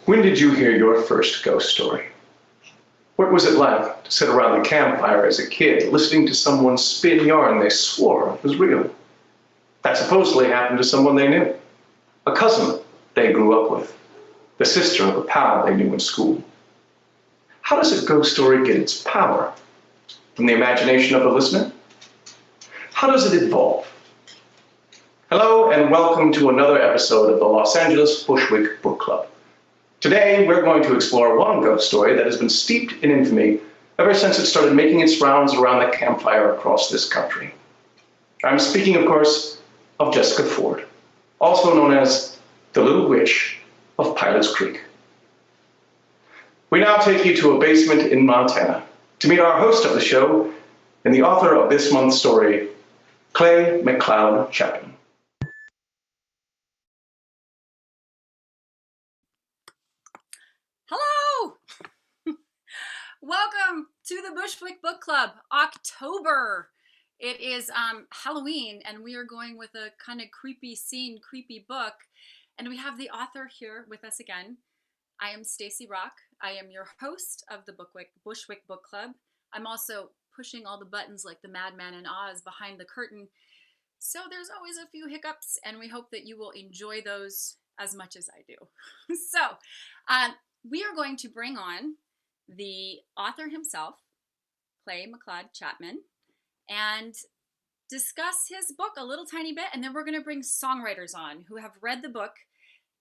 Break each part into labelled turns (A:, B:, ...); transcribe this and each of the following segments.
A: When did you hear your first ghost story? What was it like to sit around the campfire as a kid, listening to someone spin yarn they swore was real? That supposedly happened to someone they knew, a cousin they grew up with, the sister of a pal they knew in school. How does a ghost story get its power? From the imagination of the listener? How does it evolve? Hello, and welcome to another episode of the Los Angeles Bushwick Book Club. Today, we're going to explore one ghost story that has been steeped in infamy ever since it started making its rounds around the campfire across this country. I'm speaking, of course, of Jessica Ford, also known as the Little Witch of Pilots Creek. We now take you to a basement in Montana to meet our host of the show and the author of this month's story, Clay Macleod Chapman.
B: Hello! Welcome to the Bushwick Book Club, October. It is Halloween, and we are going with a kind of creepy scene, creepy book. And we have the author here with us again. I am Stacy Rock. I am your host of the Bushwick Book Club. I'm also pushing all the buttons like the madman in Oz behind the curtain. So there's always a few hiccups, and we hope that you will enjoy those as much as I do. So we are going to bring on the author himself, Clay Macleod Chapman, and discuss his book a little tiny bit, and then we're going to bring songwriters on who have read the book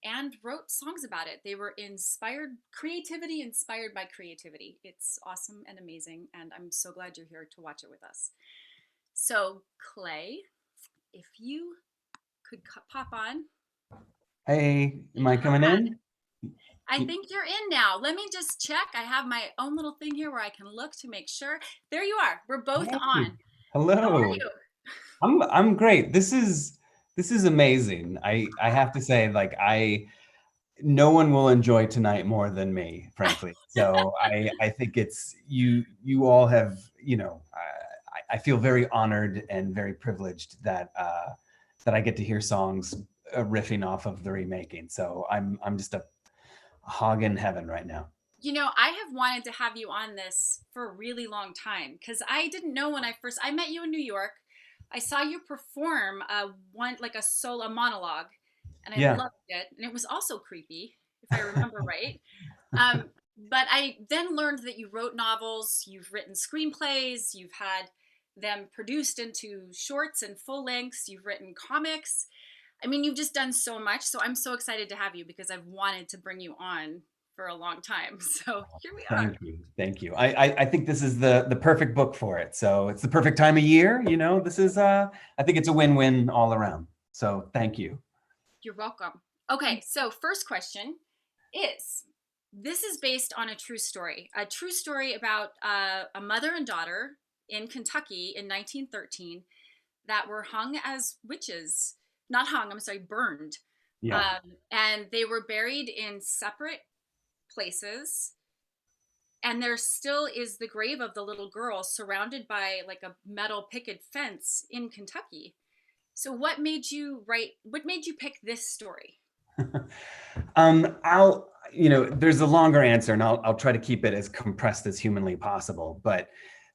B: and wrote songs about it. They were inspired by creativity. It's awesome and amazing, and I'm so glad you're here to watch it with us. So, Clay, if you could pop on.
C: Hey, am I coming in?
B: I think you're in now. Let me just check. I have my own little thing here where I can look to make sure. There you are. We're both on.
C: Hello.
B: How are you?
C: I'm great. This is amazing. I have to say, like, no one will enjoy tonight more than me, frankly. So I think it's you all have, I feel very honored and very privileged that I get to hear songs riffing off of the Remaking. So I'm just a hog in heaven right now.
B: You know, I have wanted to have you on this for a really long time because I didn't know when I met you in New York. I saw you perform a monologue, and I loved it. And it was also creepy, if I remember right. But I then learned that you wrote novels, you've written screenplays, you've had them produced into shorts and full lengths, you've written comics. I mean, you've just done so much. So I'm so excited to have you because I've wanted to bring you on for a long time. So here we are.
C: Thank you. I think this is the perfect book for it. So it's the perfect time of year. This is, I think it's a win-win all around. So thank you.
B: You're welcome. Okay. So first question is, this is based on a true story about a mother and daughter in Kentucky in 1913 that were hung as witches. Burned.
C: Yeah.
B: And they were buried in separate places. And there still is the grave of the little girl surrounded by like a metal picket fence in Kentucky. So what made you pick this story?
C: There's a longer answer, and I'll try to keep it as compressed as humanly possible. But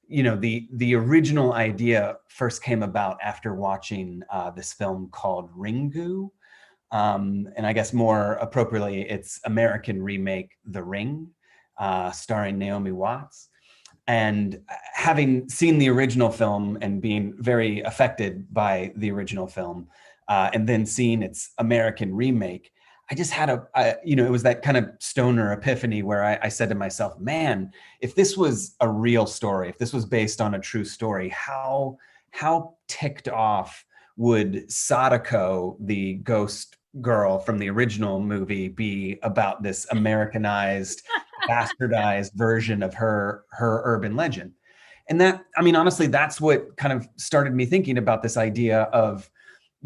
C: the original idea first came about after watching this film called Ringu. And I guess more appropriately, it's American remake, The Ring, starring Naomi Watts. And having seen the original film and being very affected by the original film, and then seeing its American remake, I just had it was that kind of stoner epiphany where I said to myself, man, if this was a real story, if this was based on a true story, how ticked off would Sadako, the ghost girl from the original movie, be about this Americanized, bastardized version of her urban legend? And honestly, that's what kind of started me thinking about this idea of,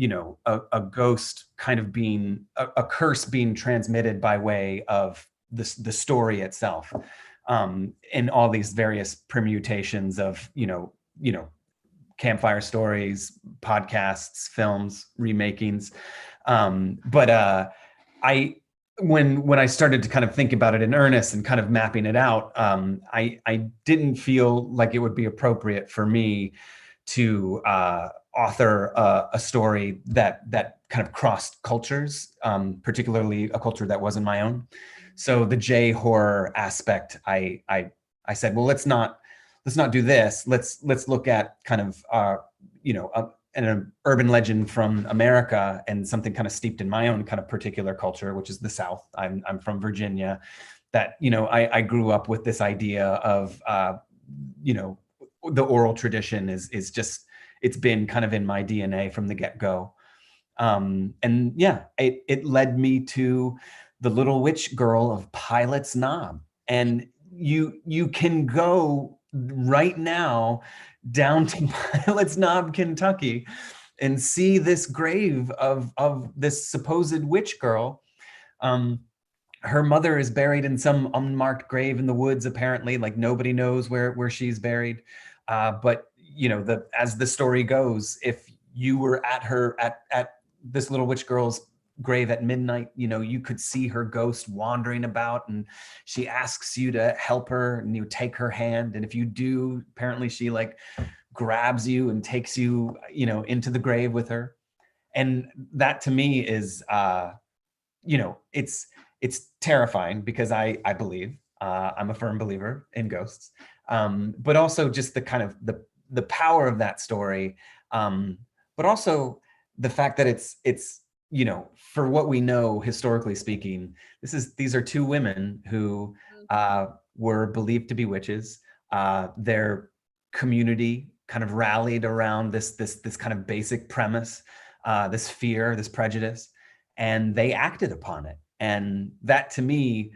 C: a ghost kind of being a curse being transmitted by way of the story itself, and all these various permutations of, campfire stories, podcasts, films, remakings. But when I started to kind of think about it in earnest and kind of mapping it out, I didn't feel like it would be appropriate for me to author a story that kind of crossed cultures, particularly a culture that wasn't my own. So the J horror aspect, I said, well, let's not do this. Let's look at kind of an urban legend from America and something kind of steeped in my own kind of particular culture, which is the South. I'm from Virginia. That, I grew up with this idea of, the oral tradition is just, it's been kind of in my DNA from the get-go. And yeah, it led me to The Little Witch Girl of Pilot's Knob. And you can go right now down to Pilot's Knob, Kentucky, and see this grave of this supposed witch girl. Her mother is buried in some unmarked grave in the woods, apparently. Like, nobody knows where she's buried. But as the story goes, if you were at this little witch girl's grave at midnight, you could see her ghost wandering about, and she asks you to help her, and you take her hand. And if you do, apparently she like grabs you and takes you, into the grave with her. And that to me is, it's terrifying, because I believe, I'm a firm believer in ghosts, but also just the kind of the power of that story, but also the fact that it's for what we know historically speaking, these are two women who were believed to be witches. Their community kind of rallied around this kind of basic premise, this fear, this prejudice, and they acted upon it. And that to me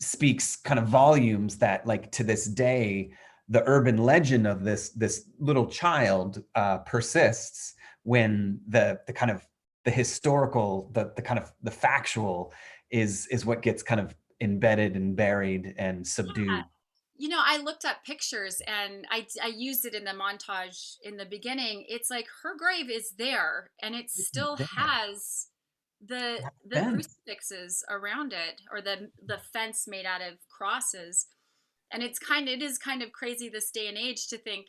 C: speaks kind of volumes that, like, to this day, the urban legend of this little child persists, when the kind of the historical, the kind of the factual is what gets kind of embedded and buried and subdued.
B: I looked up pictures, and I used it in the montage in the beginning. It's like her grave is there, and it still has the crucifixes around it, or the fence made out of crosses. And it is kind of crazy this day and age to think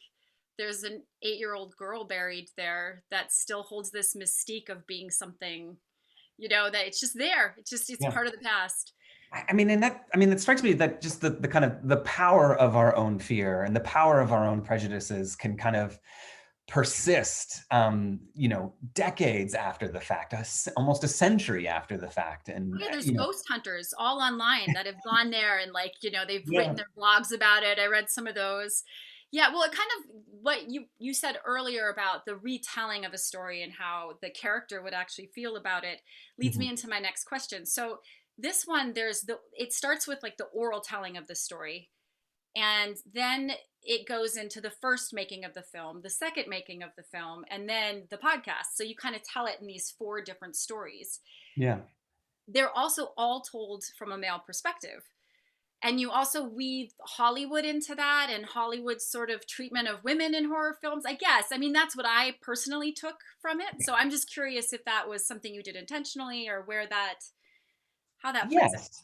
B: there's an 8-year-old girl buried there that still holds this mystique of being something, that it's just there. It's part of the past.
C: It strikes me that just the kind of the power of our own fear and the power of our own prejudices can kind of persist, decades after the fact, almost a century after the fact. And
B: there's ghost hunters all online that have gone there, and they've written their blogs about it. I read some of those. Yeah, well, it kind of what you said earlier about the retelling of a story and how the character would actually feel about it leads me into my next question. So this one, it starts with like the oral telling of the story, and then it goes into the first making of the film, the second making of the film, and then the podcast. So you kind of tell it in these 4 different stories.
C: Yeah.
B: They're also all told from a male perspective. And you also weave Hollywood into that, and Hollywood's sort of treatment of women in horror films, I guess. That's what I personally took from it. So I'm just curious if that was something you did intentionally, or how that plays out.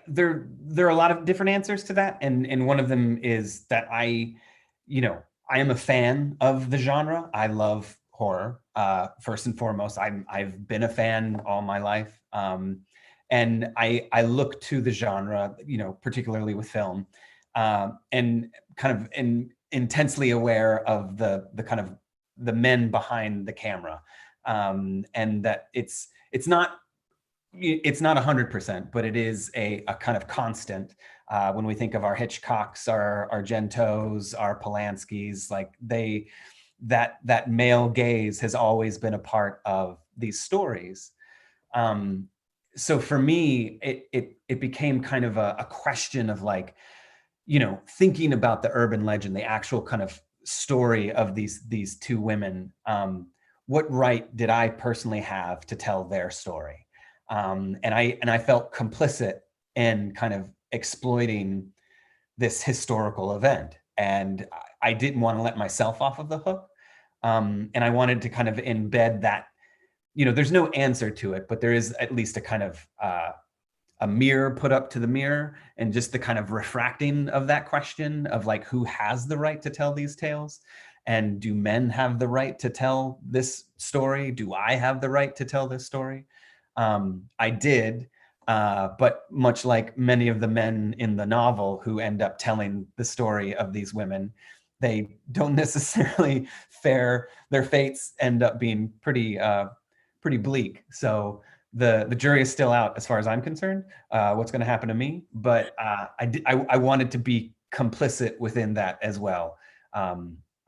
C: There are a lot of different answers to that. And one of them is that I am a fan of the genre. I love horror, first and foremost. I've been a fan all my life. And I look to the genre, particularly with film, and kind of intensely aware of the kind of the men behind the camera, and that it's not 100%, but it is a kind of constant when we think of our Hitchcocks, our Gentos, our Polanskis. Like that male gaze has always been a part of these stories. So for me, it became kind of a question of like, thinking about the urban legend, the actual kind of story of these 2 women. What right did I personally have to tell their story? And I felt complicit in kind of exploiting this historical event, and I didn't want to let myself off of the hook. And I wanted to kind of embed there's no answer to it, but there is at least a kind of a mirror put up to the mirror, and just the kind of refracting of that question of like, who has the right to tell these tales? And do men have the right to tell this story? Do I have the right to tell this story? I did, but much like many of the men in the novel who end up telling the story of these women, they don't necessarily fare, their fates end up being pretty bleak. So the jury is still out as far as I'm concerned, what's going to happen to me. But I wanted to be complicit within that as well.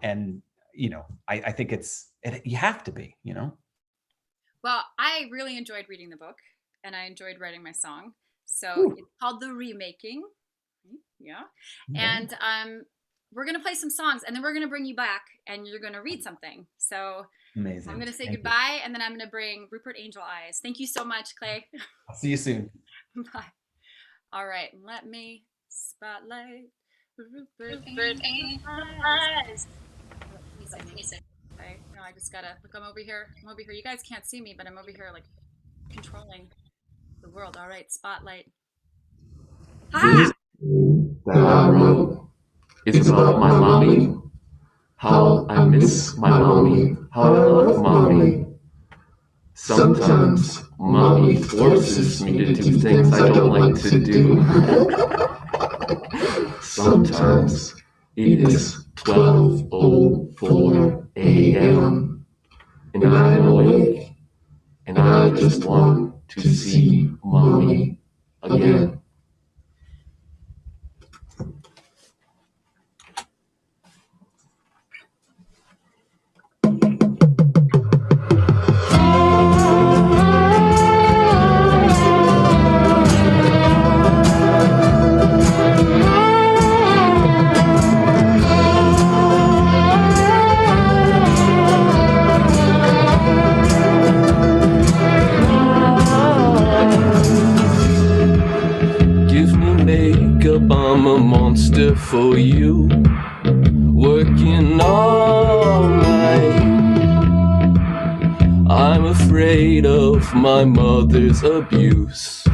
C: And, I think you have to be,
B: Well, I really enjoyed reading the book, and I enjoyed writing my song. So it's called The Remaking. Yeah. And we're going to play some songs, and then we're going to bring you back, and you're going to read something. So
C: amazing.
B: I'm going to say goodbye, and then I'm going to bring Rapert Angeleyes. Thank you so much, Clay.
C: I'll see you soon.
B: Bye. All right. Let me spotlight Rapert Angeleyes. Okay. No, I just gotta look. I'm over here. You guys can't see me, but I'm over here like controlling the world. All right, spotlight.
D: This that I wrote is about my mommy. How I miss my mommy. How I love mommy. Sometimes mommy forces me to do things I don't like to do. Sometimes it is 12:04 a.m. and I'm awake, and I just want to see mommy again. I'm a monster for you, working all night. I'm afraid of my mother's abuse,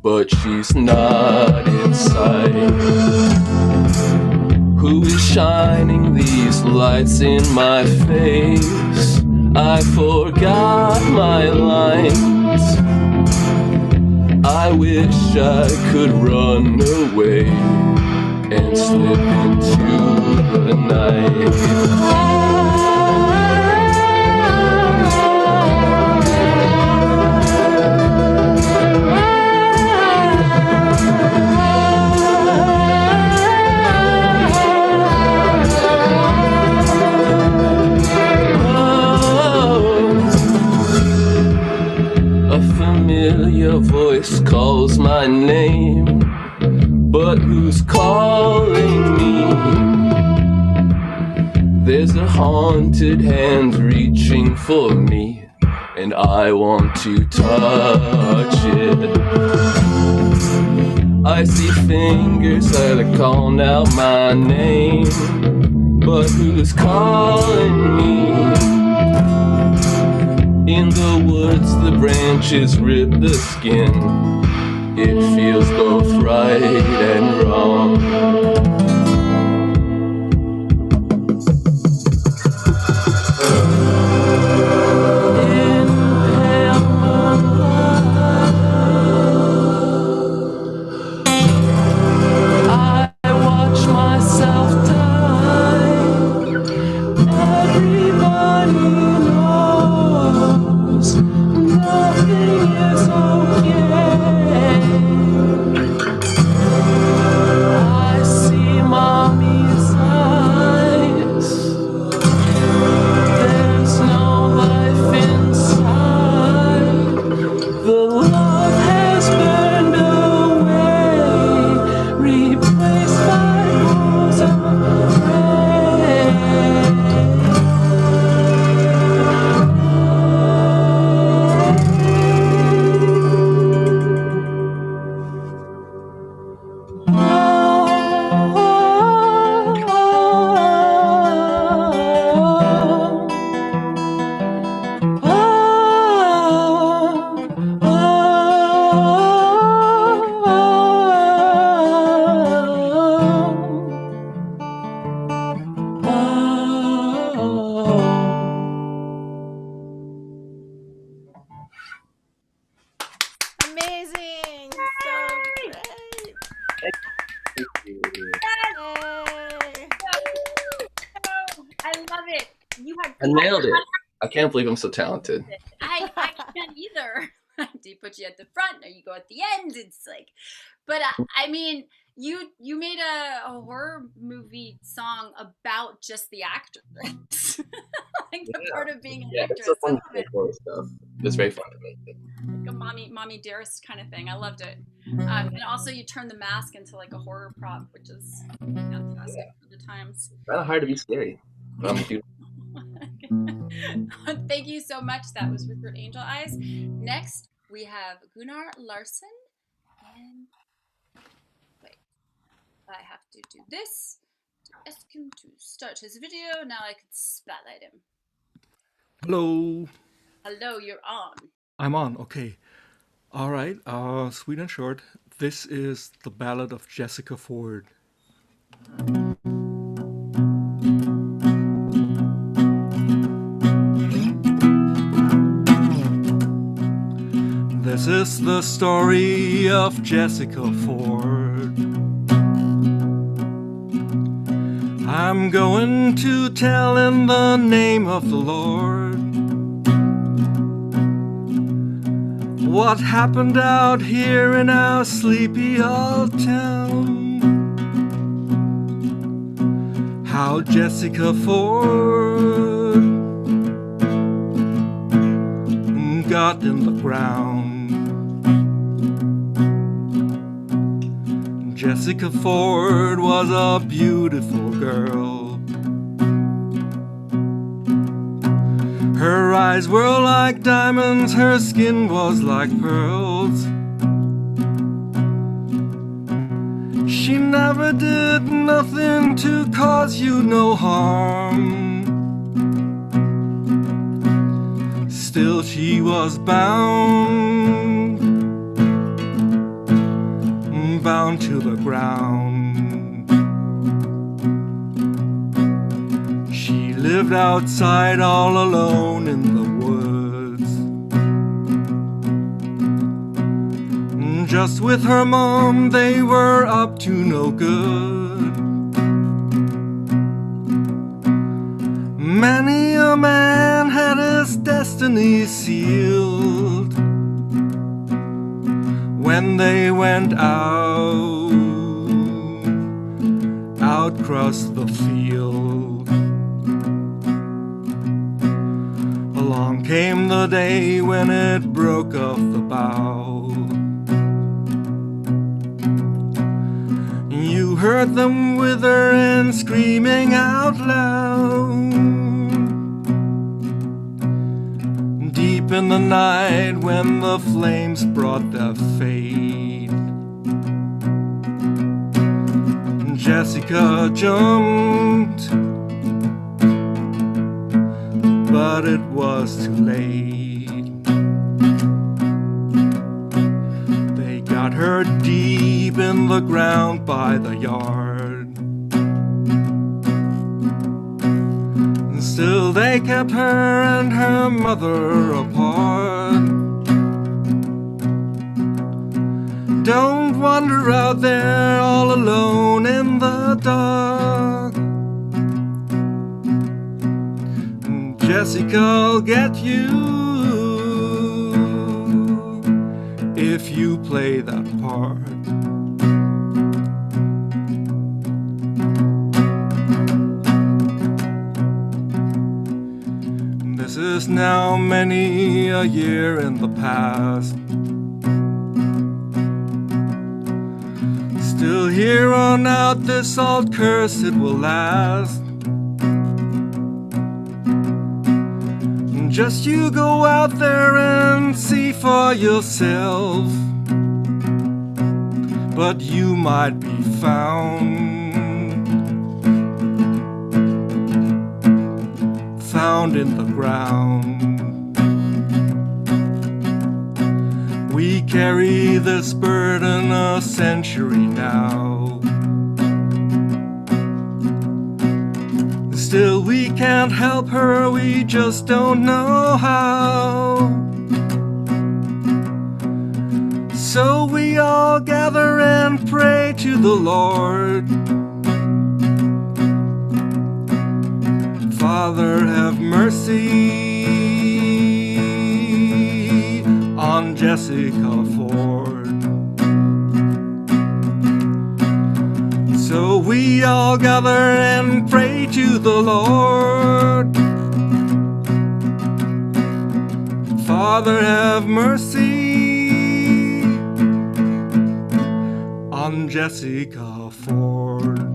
D: but she's not in sight. Who is shining these lights in my face? I forgot my lines. I wish I could run away and slip into the night. Familiar voice calls my name, but who's calling me? There's a haunted hand reaching for me, and I want to touch it. I see fingers that are calling out my name, but who's calling me? In the woods, the branches rip the skin. It feels both right and wrong. I I nailed it. I can't believe I'm so talented.
B: I can't either. Do you put you at the front or you go at the end? It's like, but I mean, you made a horror movie song about just the actress, like the part of being an actress.
D: It's fun stuff. It's very fun to make.
B: Like a mommy dearest kind of thing. I loved it. And also you turn the mask into like a horror prop, which is fantastic for the times.
D: It's kind of hard to be scary.
B: Thank you so much. That was Rapert Angeleyes. Next, we have Gunnar Larrson. And wait, I have to do this to ask him to start his video. Now I can spotlight him.
E: Hello.
B: Hello, you're on.
E: I'm on, okay. All right, sweet and short. This is the Ballad of Jessica Ford. This is the story of Jessica Ford. I'm going to tell in the name of the Lord what happened out here in our sleepy old town. How Jessica Ford got in the ground. Jessica Ford was a beautiful girl. Her eyes were like diamonds, her skin was like pearls. She never did nothing to cause you no harm. Still she was bound to the ground. She lived outside all alone in the woods. Just with her mom, they were up to no good. Many a man had his destiny sealed when they went out across the field. Along came the day when it broke off the bough. You heard them wither and screaming out loud. Deep in the night when the flames brought their fate, Jessica jumped, but it was too late. They got her deep in the ground by the yard. Still they kept her and her mother apart. Don't wander out there all alone in the dark. Jessica'll get you if you play that part. This is now many a year in the past. Still here on out, this old curse it will last. Just you go out there and see for yourself. But you might be found in the ground. We carry this burden a century now. Still we can't help her, we just don't know how. So we all gather and pray to the Lord. Father, have mercy on Jessica Ford. So we all gather and pray to the Lord. Father, have mercy on Jessica Ford.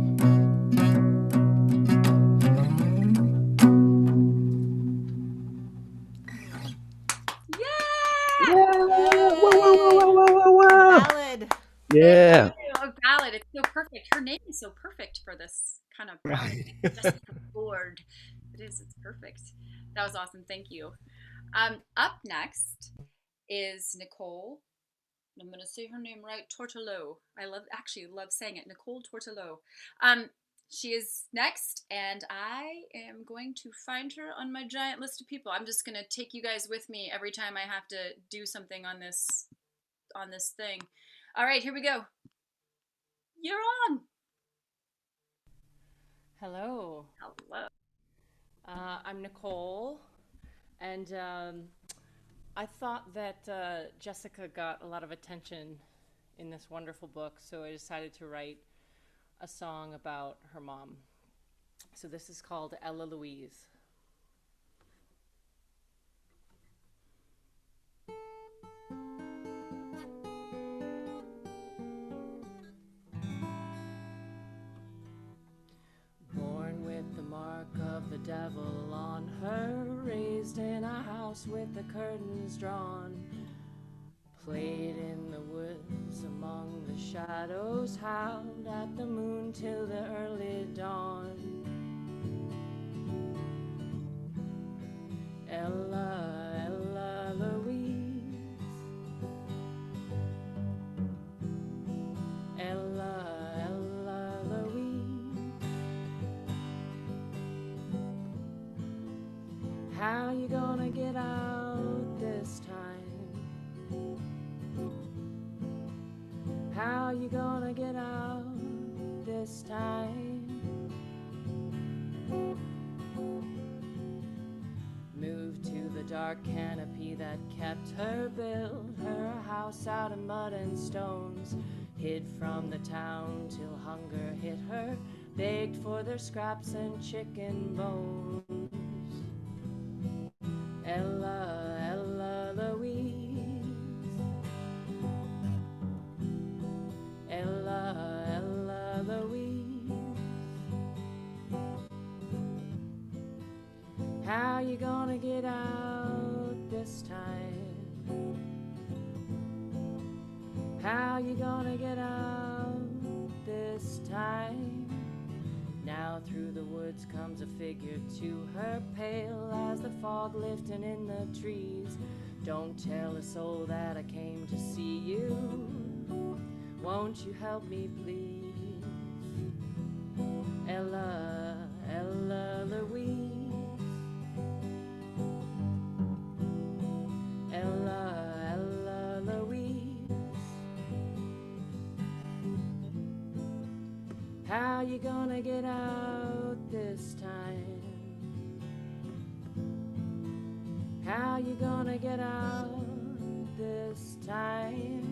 F: Ballad.
D: Yeah.
B: A ballad. It's so perfect. Her name is so perfect for this kind of
E: Right.
B: Jessica Ford. It is. It's perfect. That was awesome. Thank you. Up next is Nicole. I'm going to say her name right. Tourtelot. I love saying it. Nicole Tourtelot. She is next, and I am going to find her on my giant list of people. I'm just going to take you guys with me every time I have to do something on this thing. All right, here we go. You're on.
F: Hello.
B: Hello.
F: I'm Nicole, and I thought that Jessica got a lot of attention in this wonderful book, so I decided to write a song about her mom. So this is called Ella Louise. Born with the mark of the devil on her, raised in a house with the curtains drawn, played in the woods among the shadows, howled at the moon till the early dawn. Ella, Ella Louise, Ella, Ella Louise. How you gonna get out this time? How you gonna get out this time? Moved to the dark canopy that kept her, built her a house out of mud and stones, hid from the town till hunger hit her, begged for their scraps and chicken bones. Ella, Ella Louise, Ella, Ella Louise. How you gonna get out this time? How you gonna get out this time? Now through the woods comes a figure to her, pale as the fog lifting in the trees. Don't tell a soul that I came to see you. Won't you help me, please? Ella, Ella Louise, Ella, Ella Louise. How you gonna get out this time? How you gonna get out this time?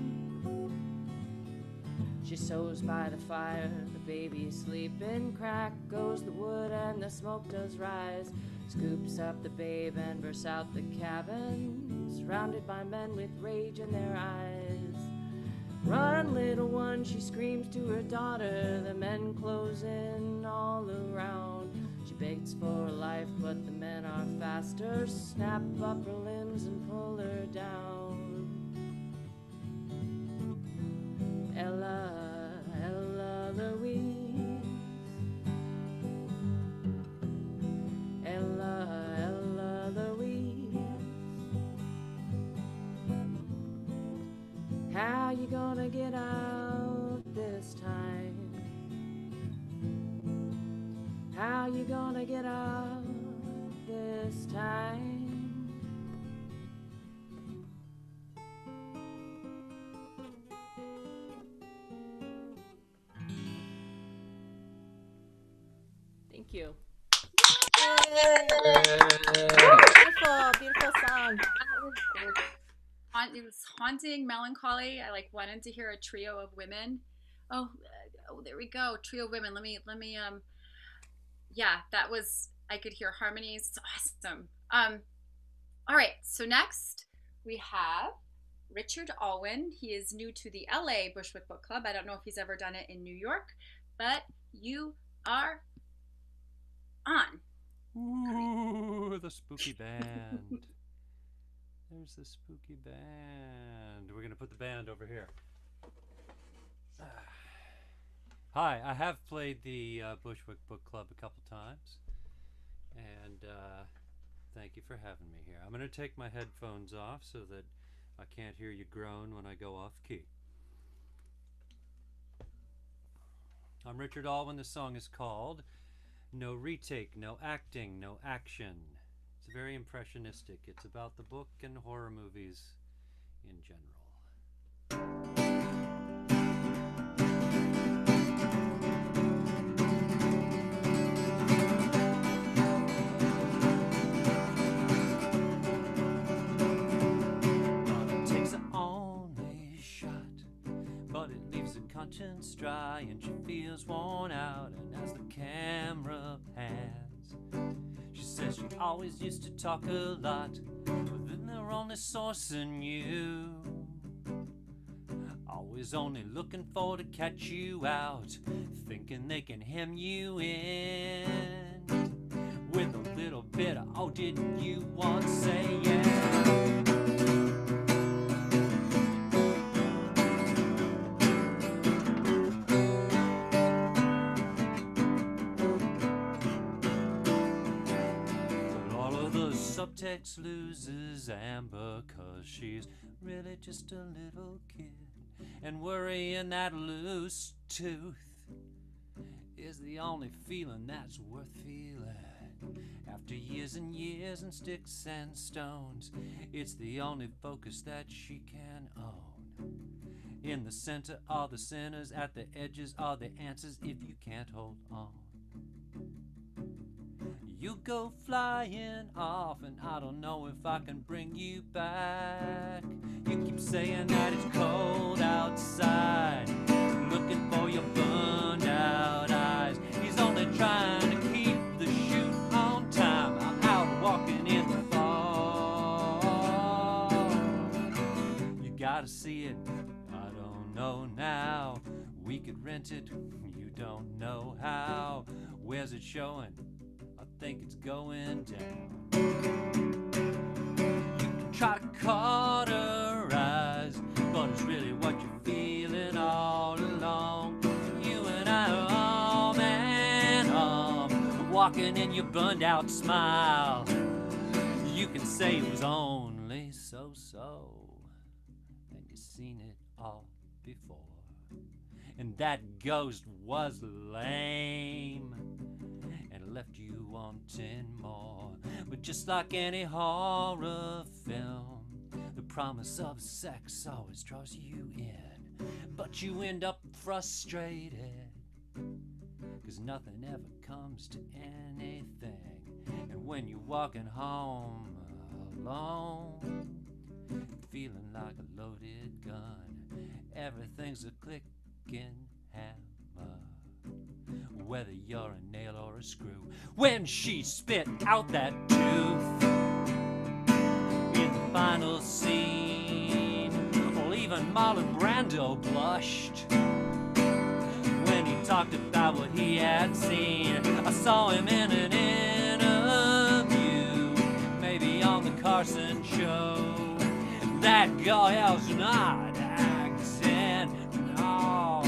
F: She sews by the fire, the baby's sleeping, crack goes the wood and the smoke does rise. Scoops up the babe and bursts out the cabin, surrounded by men with rage in their eyes. Run, little one, she screams to her daughter, the men close in all around. She begs for life, but the men are faster, snap up her limbs and pull her down. Ella, Ella Louise, Ella, Ella Louise. How you gonna get out this time? How you gonna get out this time? Thank you.
G: Beautiful, beautiful song.
B: It was haunting, melancholy. I like wanted to hear a trio of women. Oh, there we go. Trio of women. Let me. Yeah, that was. I could hear harmonies. It's awesome. All right. So next we have Richard Alwyn. He is new to the LA Bushwick Book Club. I don't know if he's ever done it in New York, but you are on.
H: Ooh, the spooky band. There's the spooky band. We're going to put the band over here. Hi, I have played the Bushwick Book Club a couple times. And thank you for having me here. I'm going to take my headphones off so that I can't hear you groan when I go off key. I'm Richard Alwyn. The song is called No Retake, No Acting, No Action. It's very impressionistic. It's about the book and horror movies in general. It takes the only shot, but it leaves her conscience dry and she feels worn out. And as the camera pans, she says she always used to talk a lot, but then they're only sourcing you. Always only looking for to catch you out, thinking they can hem you in with a little bit of, oh, didn't you once say yeah? Subtext loses Amber 'cause she's really just a little kid, and worrying that loose tooth is the only feeling that's worth feeling. After years and years and sticks and stones, it's the only focus that she can own. In the center are the sinners, at the edges are the answers if you can't hold on. You go flying off and I don't know if I can bring you back. You keep saying that it's cold outside, looking for your burned out eyes. He's only trying to keep the shoot on time. I'm out walking in the fall. You gotta see it, I don't know now. We could rent it, you don't know how. Where's it showing? I think it's going down. You can try to cauterize, but it's really what you're feeling all along. You and I are arm in arm, walking in your burned out smile. You can say it was only so-so, and you've seen it all before. And that ghost was lame and left you wanting more. But just like any horror film, the promise of sex always draws you in, but you end up frustrated, 'cause nothing ever comes to anything. And when you're walking home alone, feeling like a loaded gun, everything's a clicking hammer, whether you're a nail or a screw. When she spit out that tooth in the final scene, well, even Marlon Brando blushed when he talked about what he had seen. I saw him in an interview, maybe on the Carson show. That girl's not acting, no.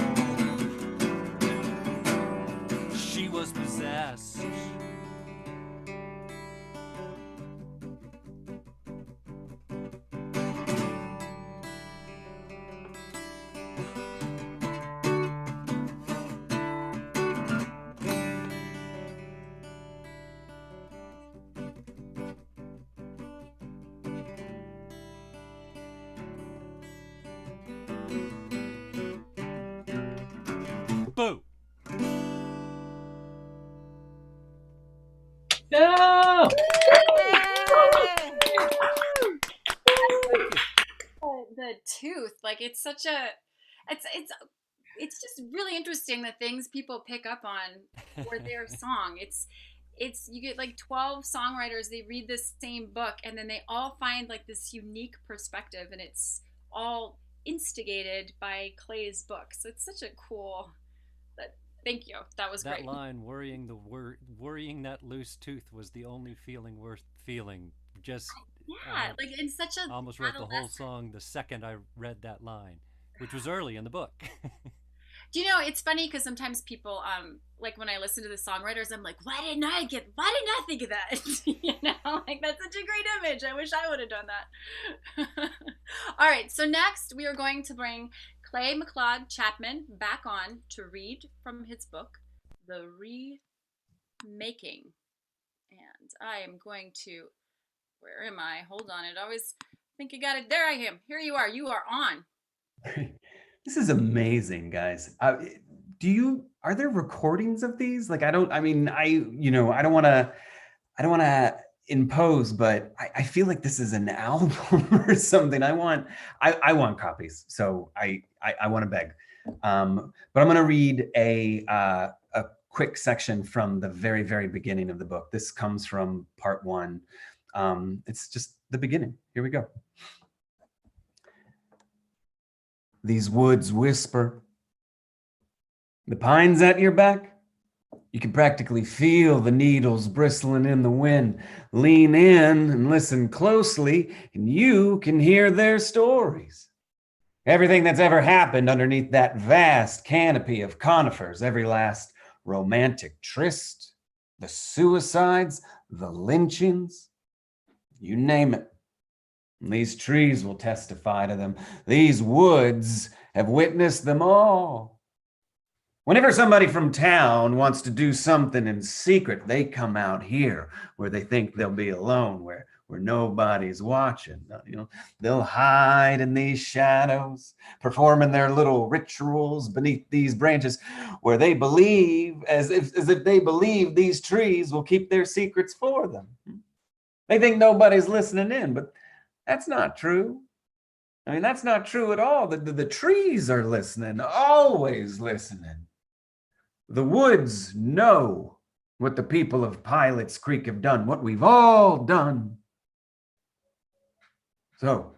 H: She was possessed. Boo!
I: No!
B: Like it's such a, it's just really interesting the things people pick up on for their song. It's you get like 12 songwriters, they read this same book and then they all find like this unique perspective, and it's all instigated by Clay's book. So it's such a cool, thank you. That was
I: That
B: great.
I: line, worrying that loose tooth was the only feeling worth feeling. Just
B: Yeah, like in such a
I: almost wrote the whole
B: adolescent.
I: song the second I read that line, which was early in the book.
B: Do you know, it's funny because sometimes people, like when I listen to the songwriters, I'm like, why didn't I think of that? You know, like that's such a great image. I wish I would have done that. All right, so next we are going to bring Clay Macleod Chapman back on to read from his book, The Remaking. And I am going to, where am I? Hold on, I always think I got it. There I am. Here you are. You are on.
C: This is amazing, guys. Are there recordings of these? Like, I don't want to impose, but I feel like this is an album or something. I want copies. So I want to beg. But I'm going to read a quick section from the very, very beginning of the book. This comes from part 1. It's just the beginning. Here we go. These woods whisper. The pines at your back. You can practically feel the needles bristling in the wind. Lean in and listen closely, and you can hear their stories. Everything that's ever happened underneath that vast canopy of conifers, every last romantic tryst, the suicides, the lynchings, you name it. These trees will testify to them. These woods have witnessed them all. Whenever somebody from town wants to do something in secret, they come out here where they think they'll be alone, where nobody's watching. You know, they'll hide in these shadows, performing their little rituals beneath these branches, where they believe, as if they believe these trees will keep their secrets for them. They think nobody's listening in, but that's not true. I mean, that's not true at all. The trees are listening, always listening. The woods know what the people of Pilot's Creek have done, what we've all done. So,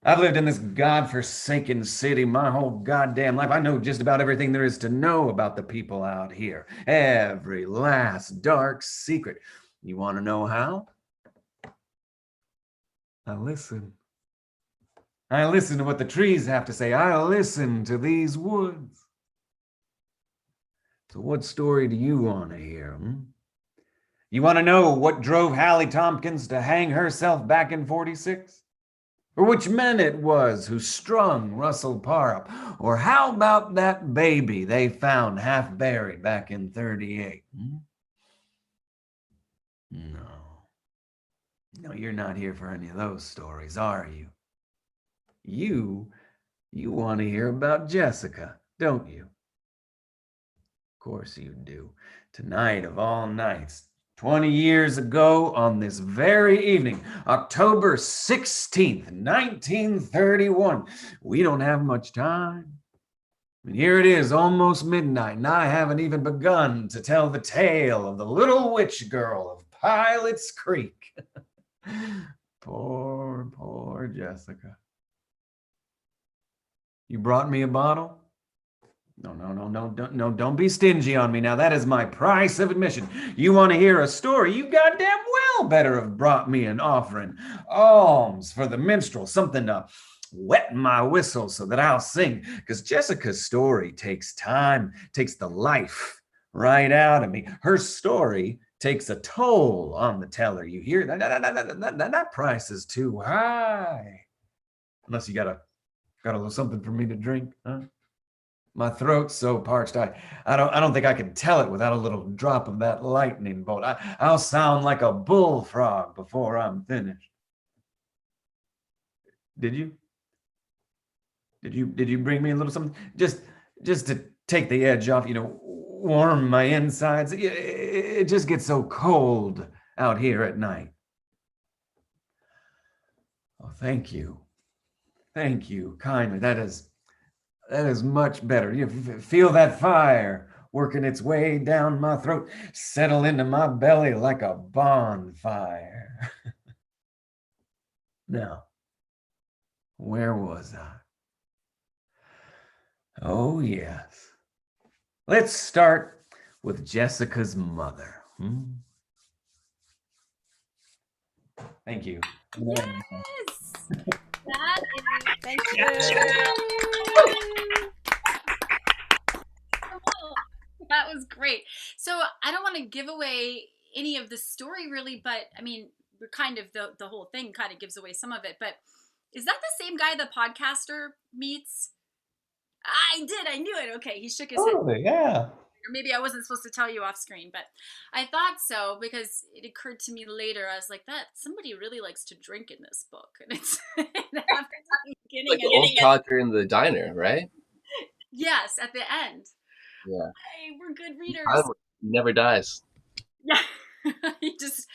C: I've lived in this godforsaken city my whole goddamn life. I know just about everything there is to know about the people out here. Every last dark secret. You want to know how? I listen. I listen to what the trees have to say. I listen to these woods. So what story do you want to hear? You want to know what drove Hallie Tompkins to hang herself back in 46? Or which men it was who strung Russell Parr up? Or how about that baby they found half buried back in 38? No, you're not here for any of those stories, are you? You want to hear about Jessica, don't you? Of course you do. Tonight of all nights, 20 years ago on this very evening, October 16th, 1931. We don't have much time. And here it is, almost midnight, and I haven't even begun to tell the tale of the little witch girl of Pilot's Creek. Poor Jessica. You brought me a bottle? No, don't be stingy on me now. That is my price of admission. You want to hear a story? You goddamn well better have brought me an offering. Alms for the minstrel, something to wet my whistle so that I'll sing. Because Jessica's story takes time, takes the life right out of me. Her story takes a toll on the teller. You hear that? That price is too high. Unless you got a little something for me to drink, huh? My throat's so parched, I don't think I can tell it without a little drop of that lightning bolt. I'll sound like a bullfrog before I'm finished. Did you bring me a little something? Just to take the edge off, warm my insides. It just gets so cold out here at night. Oh, thank you. Thank you kindly. That is much better. You feel that fire working its way down my throat, settle into my belly like a bonfire. Now, where was I? Oh, yes. Let's start with Jessica's mother. Thank you.
B: Yes. That is
G: Thank you.
B: That was great. So I don't want to give away any of the story really, but I mean, we're kind of the whole thing kind of gives away some of it. But is that the same guy the podcaster meets? I knew it. Okay, he shook his head.
C: Totally, yeah.
B: Or maybe I wasn't supposed to tell you off screen, but I thought so because it occurred to me later. I was like, that somebody really likes to drink in this book, and it's
D: Like the old talker in the diner, right?
B: Yes, at the end.
D: Yeah.
B: Hey, we're good readers.
D: Time never dies.
B: Yeah. He's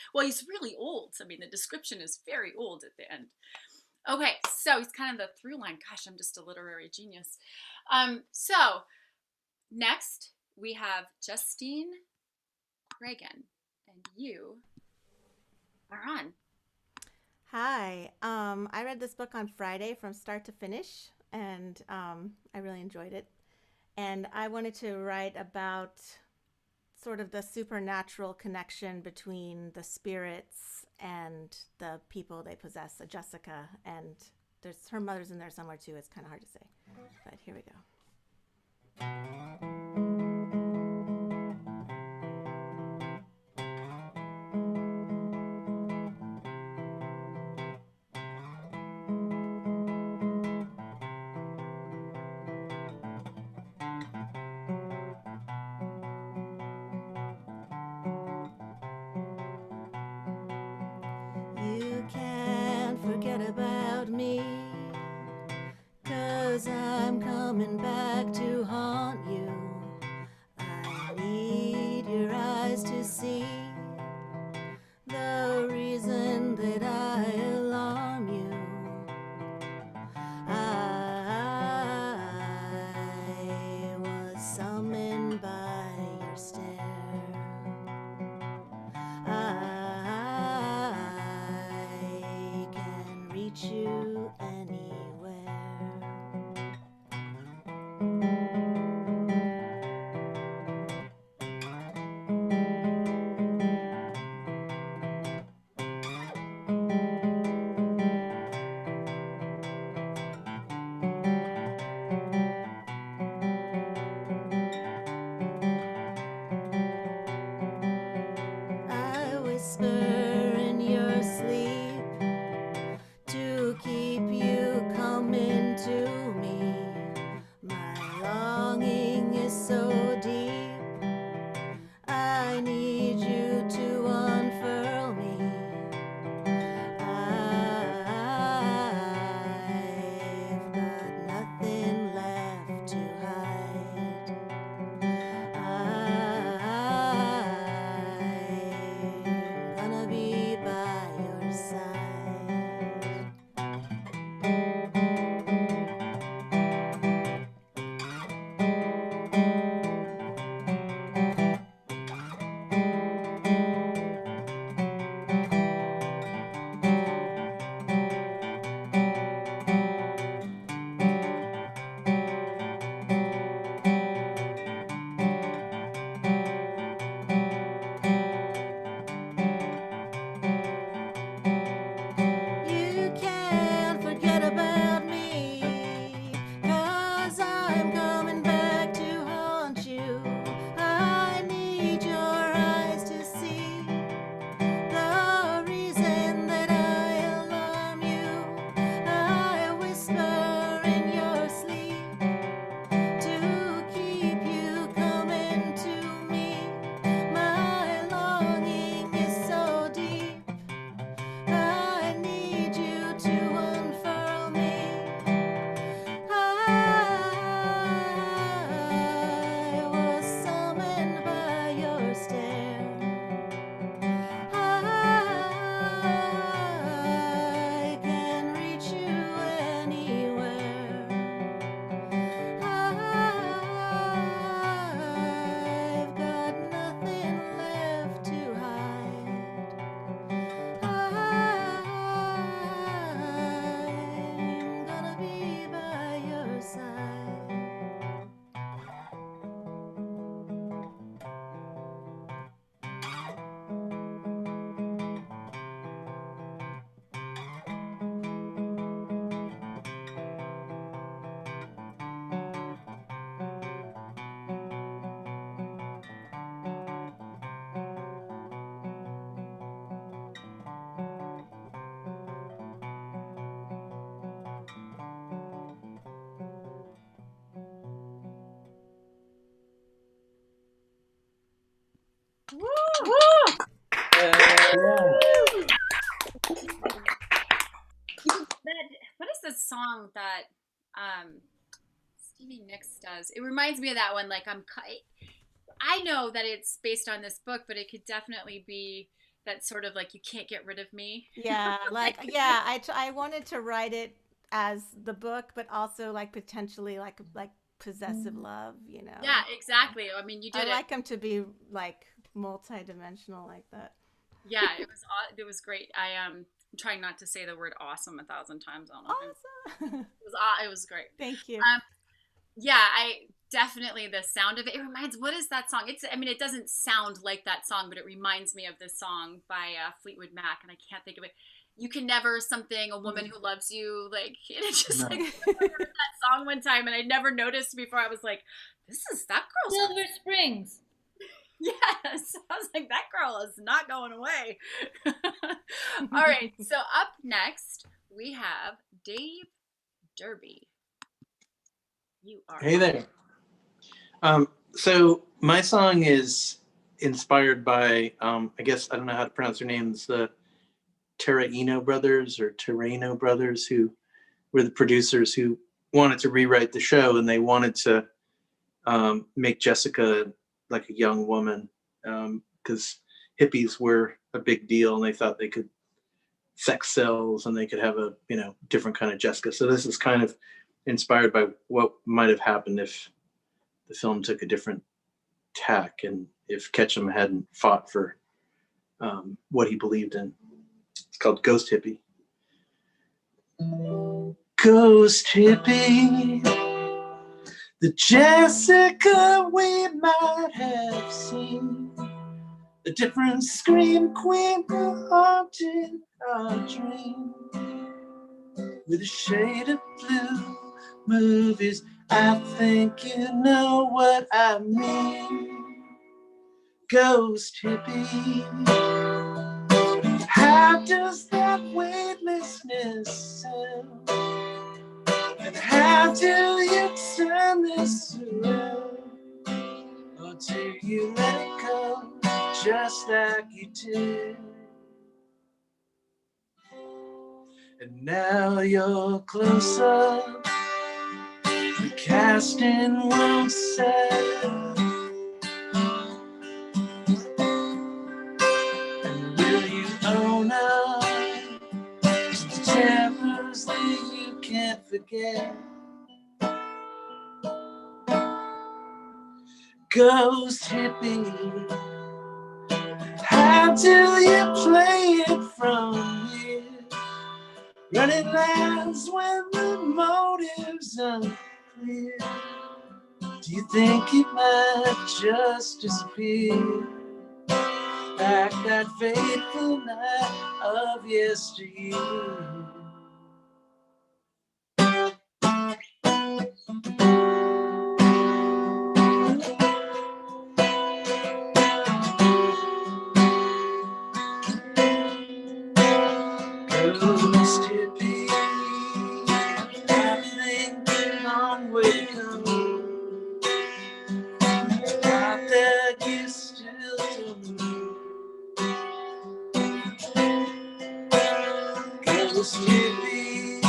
B: really old. I mean, the description is very old at the end. Okay, so he's kind of the through line. Gosh, I'm just a literary genius. So next we have Justine Kragen, and you are on.
G: Hi. I read this book on Friday from start to finish, and I really enjoyed it. And I wanted to write about sort of the supernatural connection between the spirits and the people they possess, Jessica, and there's her mother's in there somewhere too. It's kind of hard to say, but here we go. You can't forget about me, 'cause I'm coming back to haunt you. I need your eyes to see the reason that I alarm you. I was summoned by your stare. I can reach you anywhere.
B: What is the song that Stevie Nicks does? It reminds me of that one. Like I know that it's based on this book, but it could definitely be that sort of like you can't get rid of me.
G: Yeah, I wanted to write it as the book, but also like potentially like possessive love, you know.
B: Yeah, exactly. I mean, you did
G: I
B: it.
G: like them to be like multi-dimensional like that.
B: Yeah, it was great. I'm trying not to say the word awesome 1,000 times. I don't know.
G: Awesome.
B: It was great.
G: Thank you.
B: Yeah, I definitely, the sound of it. It reminds. What is that song? I mean, it doesn't sound like that song, but it reminds me of this song by Fleetwood Mac, and I can't think of it. You Can Never something. A Woman Who Loves You. Like, it's just like I heard that song one time, and I never noticed before. I was like, this is that girl's
J: Silver Springs.
B: Yes, I was like, that girl is not going away. All right, so up next we have Dave Derby. You are
K: Hey there. So my song is inspired by, I guess, I don't know how to pronounce their names, the Terraino brothers or Terreno brothers, who were the producers who wanted to rewrite the show, and they wanted to make Jessica like a young woman, because hippies were a big deal, and they thought they could sex cells and they could have a, you know, different kind of Jessica. So this is kind of inspired by what might have happened if the film took a different tack and if Ketchum hadn't fought for what he believed in. It's called Ghost Hippie. Ghost Hippie, the Jessica we might have seen, a different scream queen who haunted our dream. With a shade of blue movies, I think you know what I mean. Ghost Hippie, how does that weightlessness sound? And how do you turn this around? Or do you let it go just like you did? And now you're closer, the casting won't set. And will you own up to the terrors that you can't forget? Ghost Hippie, how do you play it from here? Running lines when the motive's unclear. Do you think it might just disappear? Like that fateful night of yesteryear. Ghost Hippie, I think a long way to come. Out there you still don't know. Ghost Hippie,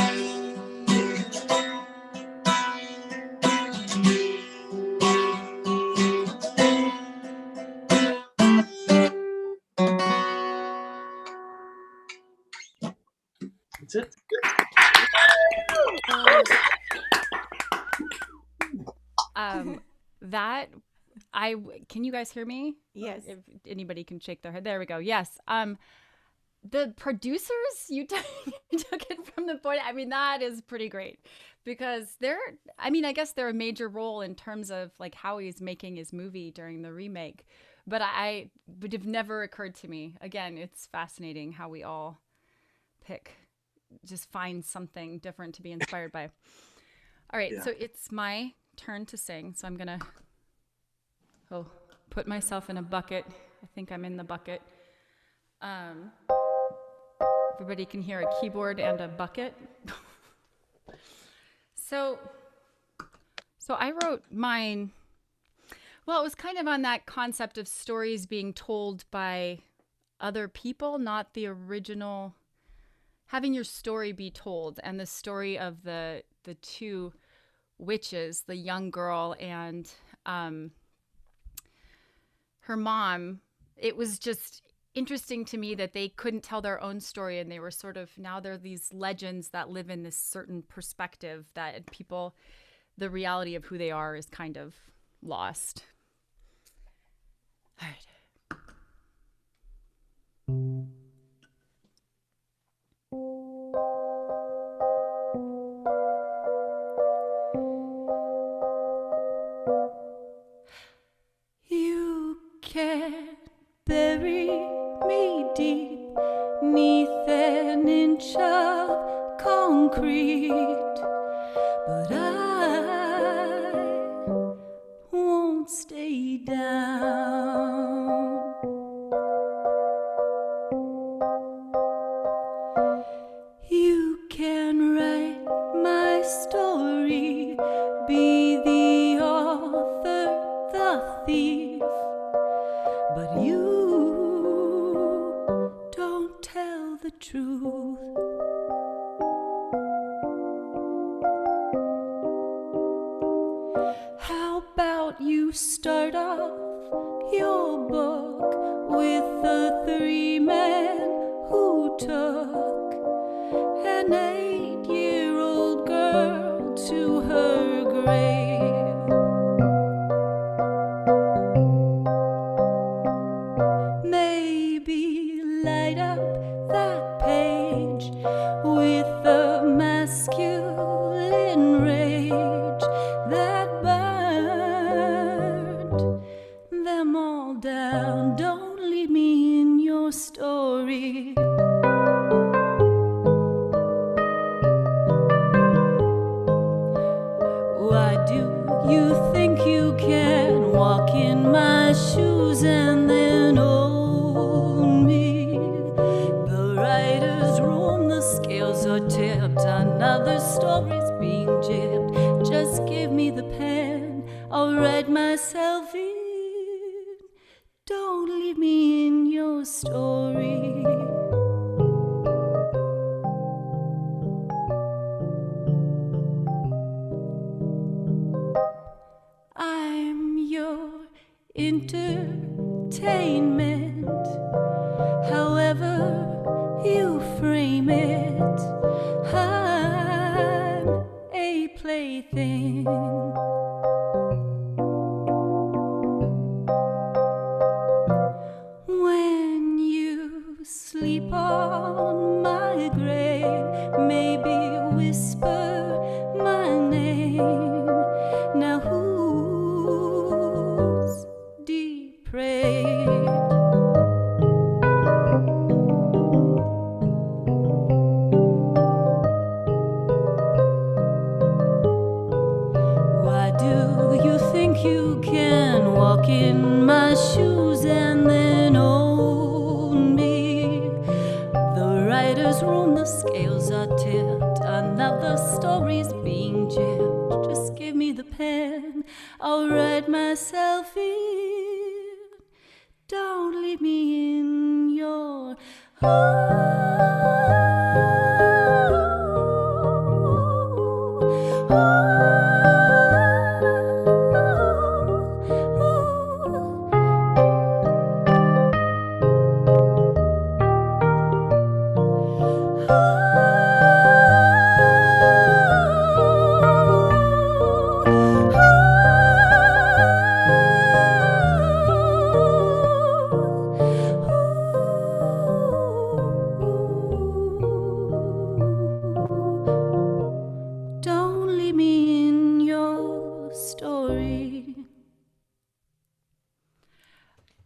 K: that's it.
L: That can you guys hear me?
G: Yes.
L: If anybody can shake their head. There we go. Yes. The producers, you took it from the point. I mean, that is pretty great because I guess they're a major role in terms of like how he's making his movie during the remake. But I would have never occurred to me. Again, it's fascinating how we all just find something different to be inspired by. All right. Yeah. So it's my turn to sing. So I'm going to put myself in a bucket. I think I'm in the bucket. Everybody can hear a keyboard and a bucket. So I wrote mine. Well, it was kind of on that concept of stories being told by other people, not the original, having your story be told. And the story of the two witches, the young girl and her mom, it was just interesting to me that they couldn't tell their own story, and they were sort of, now they're these legends that live in this certain perspective that people, the reality of who they are is kind of lost. All right. You can't bury me deep 'neath an inch of concrete, but I won't stay down. You can write my story, be the author, the thief, but you don't tell the truth. How about you start off your book with the 3 men who took an 8-year-old girl to her grave? Maybe light up that page with the masculine rage that burned them all down. Don't leave me in your story. Why do you think you can walk in my shoes and then own me? The writer's room, the scales are tipped, another story's being gypped. Just give me the pen, I'll write myself in. Don't leave me in your story. I'm your entertainment, however you frame it. I'm a plaything. When you sleep on my grave, maybe whisper my name. Now who's depraved? Why do you think you can walk in my shoes and then own me? The writer's room, the scales are tipped, another story's being gypped. Just give me the pen, I'll write myself in. Don't leave me in your Don't leave me in your story.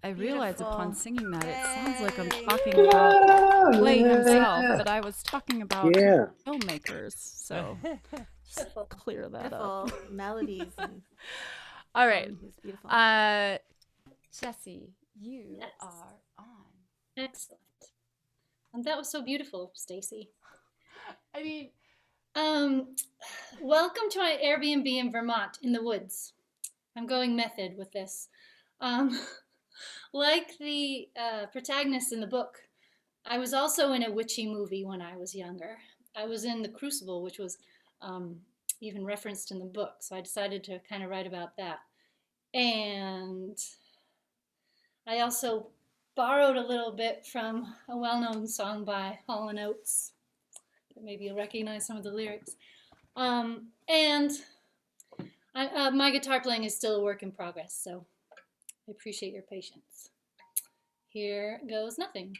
L: I realize upon singing that it sounds like I'm talking about Clay himself, but I was talking about filmmakers. So just clear that up.
G: Melodies. And,
L: all right.
G: it's beautiful.
L: Jessie, you are on.
J: Excellent. And that was so beautiful, Stacy.
L: I mean,
J: welcome to my Airbnb in Vermont in the woods. I'm going method with this. Like the protagonist in the book, I was also in a witchy movie when I was younger. I was in The Crucible, which was even referenced in the book, so I decided to kind of write about that. And I also borrowed a little bit from a well-known song by Hall & Oates. Maybe you'll recognize some of the lyrics. And my guitar playing is still a work in progress, so I appreciate your patience. Here goes nothing.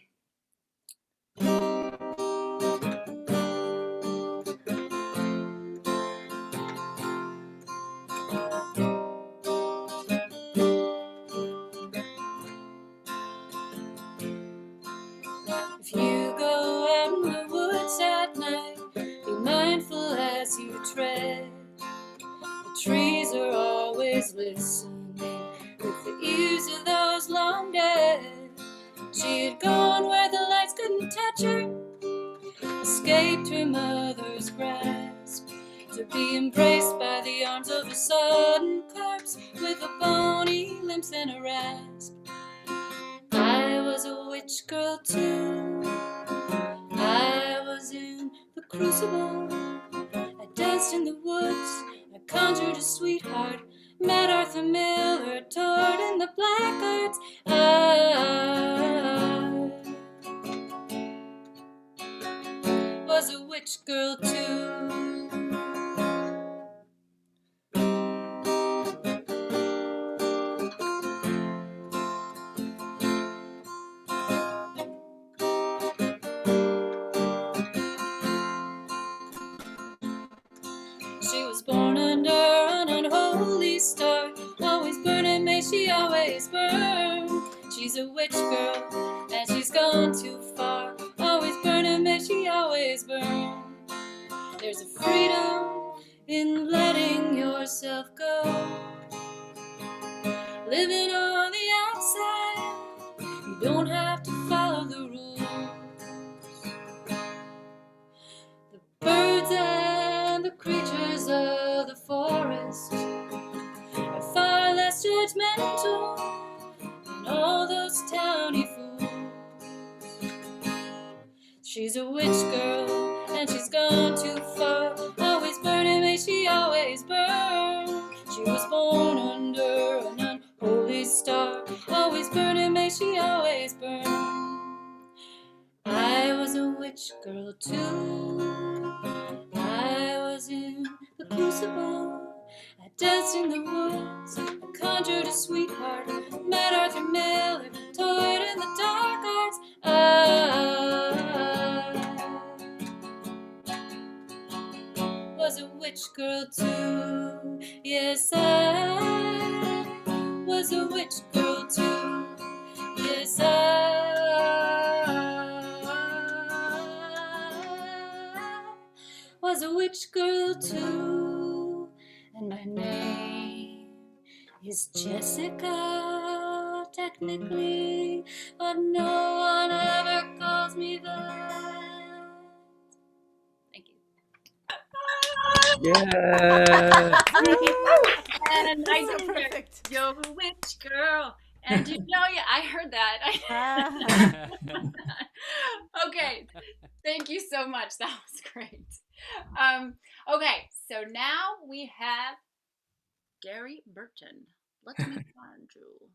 J: If you go out in the woods at night, be mindful as you tread. The trees are always listening with the ears of those long dead. She had gone where the lights couldn't touch her, escaped her mother's grasp, to be embraced by the arms of a sudden corpse with a bony limbs and a rasp. I was a witch girl too. I was in the crucible. I danced in the woods. I conjured a sweetheart. Met Arthur Miller, toured in the black arts. I was a witch girl too. She was born under an unholy star, always burning, may she always burn. She's a witch girl, and she's gone too far, always burning, may she always burn. There's a freedom in letting yourself go, living on the outside, you don't have to follow the rules. The birds and the creatures of the forest are far less judgmental than all those towny fools. She's a witch girl, and she's gone too far, always burning, may she always burn. She was born under an unholy star, always burning, may she always burn. I was a witch girl too. I was in the crucible. I danced in the woods. I conjured a sweetheart. Met Arthur Miller. Toyed in the dark arts. I was a witch girl too. Yes, I was a witch girl too. Yes, I was a witch girl too, and my name is Jessica, technically, but no one ever calls me that. Thank you.
D: Yeah.
B: And I so perfect. You're a witch girl. And you know, yeah, I heard that. Okay, thank you so much. That was great. Okay, so now we have Gary Burton. Let me find you.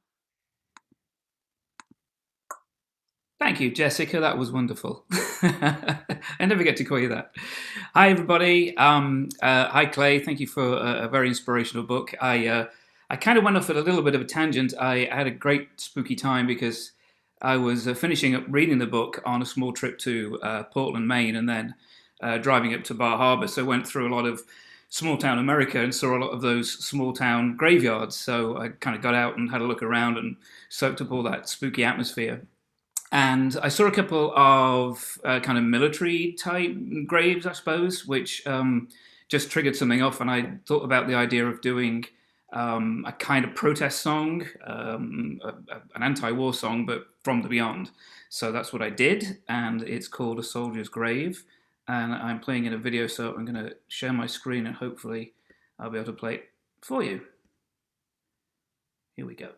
M: Thank you, Jessica. That was wonderful. I never get to call you that. Hi, everybody. Hi, Clay. Thank you for a very inspirational book. I kind of went off at a little bit of a tangent. I had a great spooky time because I was finishing up reading the book on a small trip to Portland, Maine, and then driving up to Bar Harbor. So I went through a lot of small town America and saw a lot of those small town graveyards. So I kind of got out and had a look around and soaked up all that spooky atmosphere. And I saw a couple of kind of military type graves, I suppose, which just triggered something off. And I thought about the idea of doing a kind of protest song, an anti-war song, but from the beyond. So that's what I did. And it's called A Soldier's Grave. And I'm playing in a video, so I'm going to share my screen and hopefully I'll be able to play it for you. Here we go.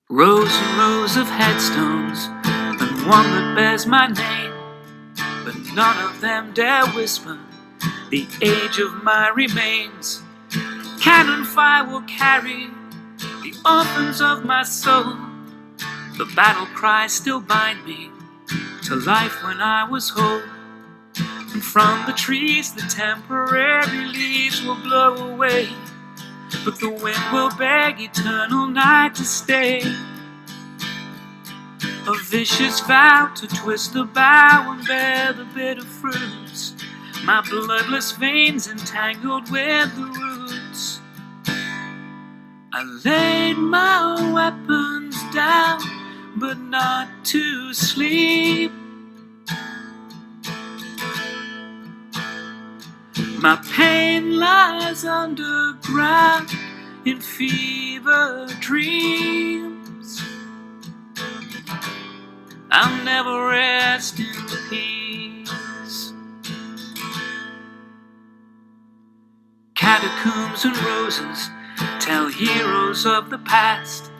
M: Rows and rows of headstones, and one that bears my name, but none of them dare whisper the age of my remains. Cannon fire will carry the orphans of my soul. The battle cries still bind me to life when I was whole. And from the trees the temporary leaves will blow away, but the wind will beg eternal night to stay. A vicious vow to twist the bough and bear the bitter fruits, my bloodless veins entangled with the roots. I laid my weapons down, but not to sleep. My pain lies underground in fever dreams. I'll never rest in peace. Catacombs and roses tell heroes of the past.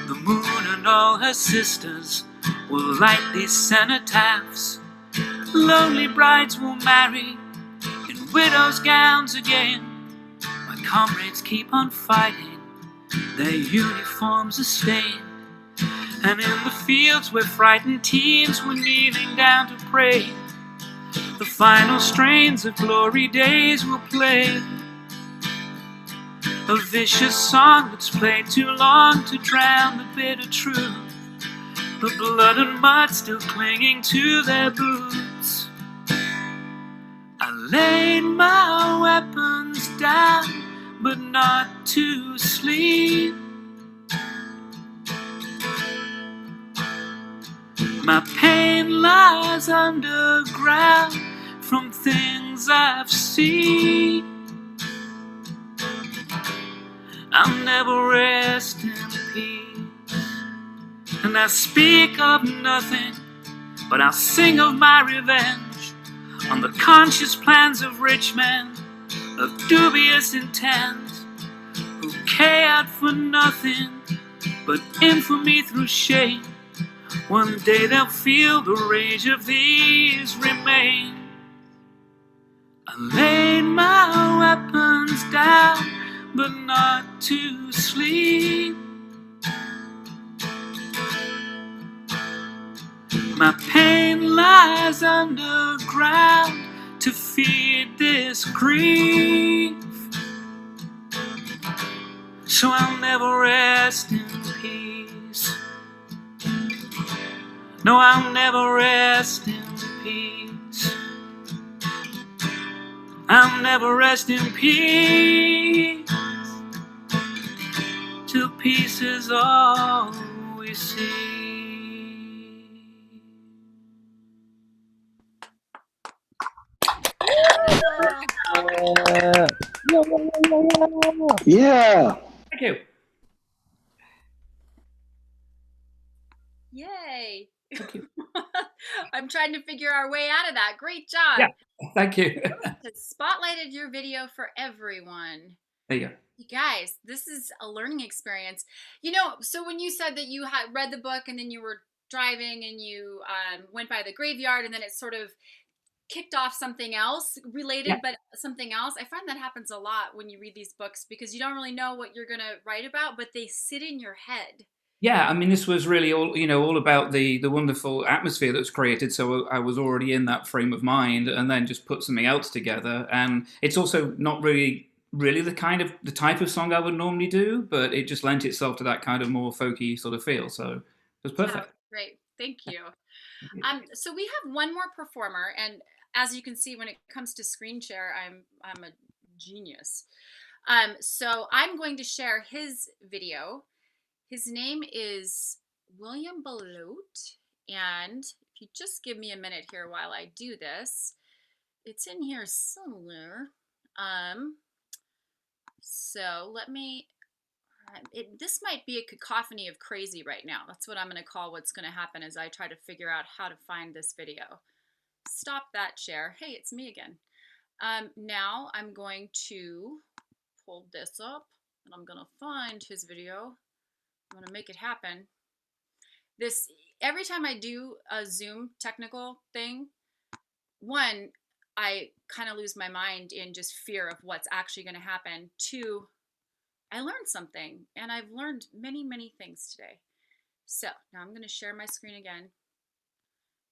M: The moon and all her sisters will light these cenotaphs. Lonely brides will marry in widows' gowns again. My comrades keep on fighting, their uniforms are stained. And in the fields where frightened teens were kneeling down to pray, the final strains of glory days will play. A vicious song that's played too long to drown the bitter truth, the blood and mud still clinging to their boots. I laid my weapons down, but not to sleep. My pain lies underground from things I've seen. I'll never rest in peace. And I speak of nothing, but I'll sing of my revenge on the conscious plans of rich men of dubious intent, who cared for nothing but infamy through shame. One day they'll feel the rage of these remains. I laid my weapons down, but not to sleep. My pain lies underground to feed this grief. So I'll never rest in peace. No, I'll never rest in peace. I'll never rest in peace till peace is all we see.
K: Yeah.
M: Thank you.
B: Yay. I'm trying to figure our way out of that. Great job.
M: Yeah, thank you.
B: It's spotlighted your video for everyone.
M: There you go.
B: You guys, this is a learning experience. So when you said that you had read the book and then you were driving and you went by the graveyard and then it sort of kicked off something else related, but something else. I find that happens a lot when you read these books because you don't really know what you're going to write about, but they sit in your head.
M: Yeah, I mean, this was really all about the wonderful atmosphere that was created. So I was already in that frame of mind, and then just put something else together. And it's also not really the type of song I would normally do, but it just lent itself to that kind of more folky sort of feel. So it was perfect.
B: Yeah, great, thank you. So we have one more performer, and as you can see, when it comes to screen share, I'm a genius. So I'm going to share his video. His name is William Belote, and if you just give me a minute here while I do this, it's in here somewhere. So let me, this might be a cacophony of crazy right now. That's what I'm going to call what's going to happen as I try to figure out how to find this video. Stop that share. Hey, it's me again. Now I'm going to pull this up and I'm gonna find his video. I'm gonna make it happen. Every time I do a Zoom technical thing, one, I kind of lose my mind in just fear of what's actually going to happen. Two, I learned something, and I've learned many, many things today. So now I'm going to share my screen again,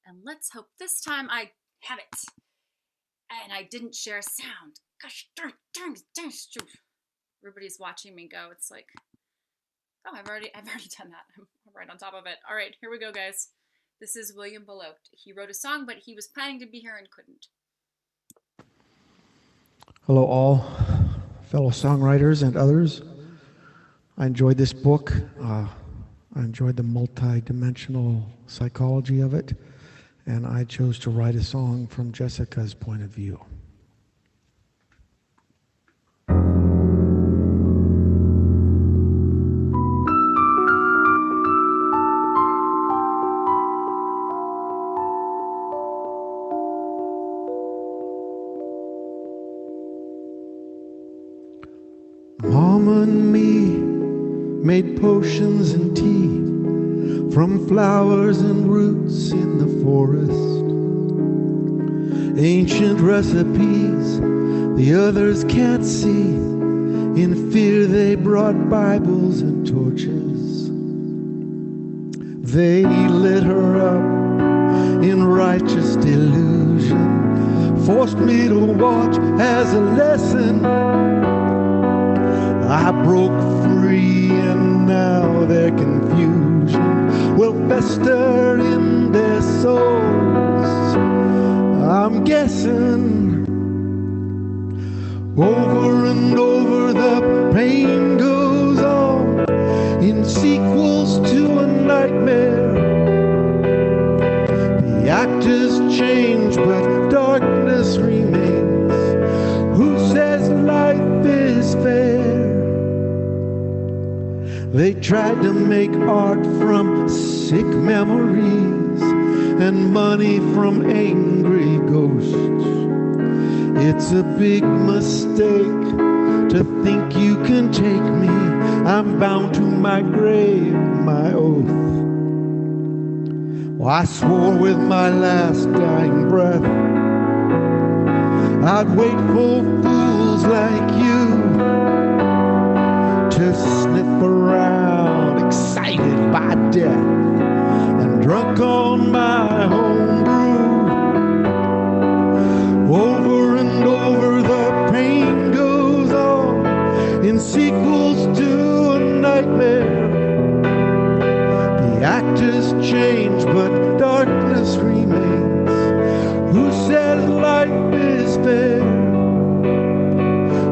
B: and let's hope this time I have it. And I didn't share sound. Gosh darn. Everybody's watching me go. It's like, oh, I've already done that. I'm right on top of it. All right, here we go, guys. This is William Belote. He wrote a song, but he was planning to be here and couldn't.
N: Hello, all fellow songwriters and others. I enjoyed this book. I enjoyed the multi-dimensional psychology of it, and I chose to write a song from Jessica's point of view. Mama and me made potions and tea from flowers and roots in the forest. Ancient recipes the others can't see. In fear they brought Bibles and torches. They lit her up in righteous delusion, forced me to watch as a lesson. I broke free and now their confusion will fester in their souls. I'm guessing over and over the pain goes on in sequels to a nightmare. The actors change but darkness remains. Who says life is fair? They tried to make art from sick memories and money from angry ghosts. It's a big mistake to think you can take me. I'm bound to my grave, my oath. Well, I swore with my last dying breath I'd wait for fools like you to sniff around, excited by death and drunk on my home brew. Over and over the pain goes on in sequels to a nightmare. The actors change but darkness remains. Who says life is fair?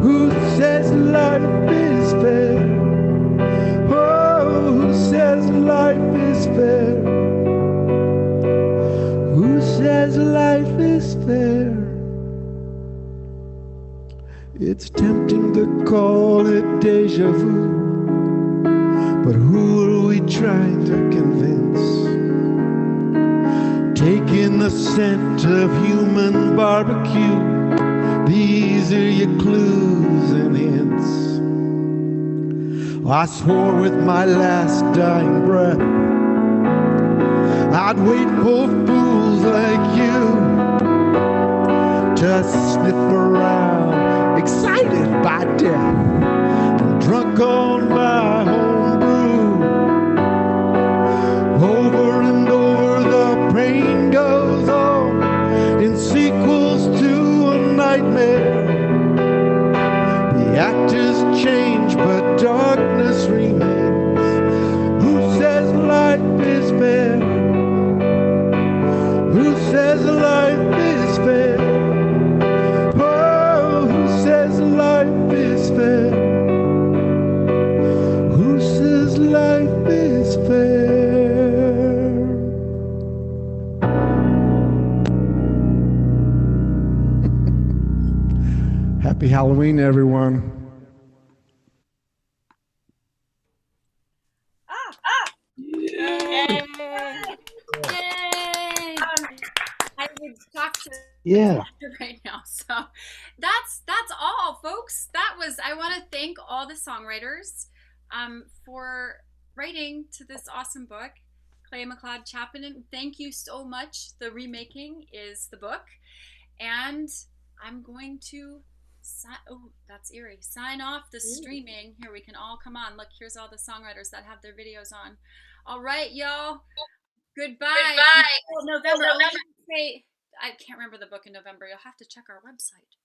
N: Who says life is fair? Oh, who says life is fair? Who says life is fair? It's tempting to call it deja vu, but who are we trying to convince? Taking the scent of human barbecue, these are your clues and hints. I swore with my last dying breath I'd wait for fools like you to sniff around, excited by death and drunk on my home brew. Over and over the pain goes on in sequels to a nightmare. The actors change but darkness remains. Who says life is fair? Who says life is fair? Oh, who says life is fair? Who says life is fair? Happy Halloween, everyone.
B: Yay! I would talk to
N: Yeah.
B: right now. So that's all, folks. I want to thank all the songwriters for writing to this awesome book. Clay Macleod Chapman, thank you so much. The Remaking is the book. And I'm going to that's eerie. Sign off the streaming. Here, we can all come on. Look, here's all the songwriters that have their videos on. All right, y'all. Goodbye. November. I can't remember the book in November. You'll have to check our website.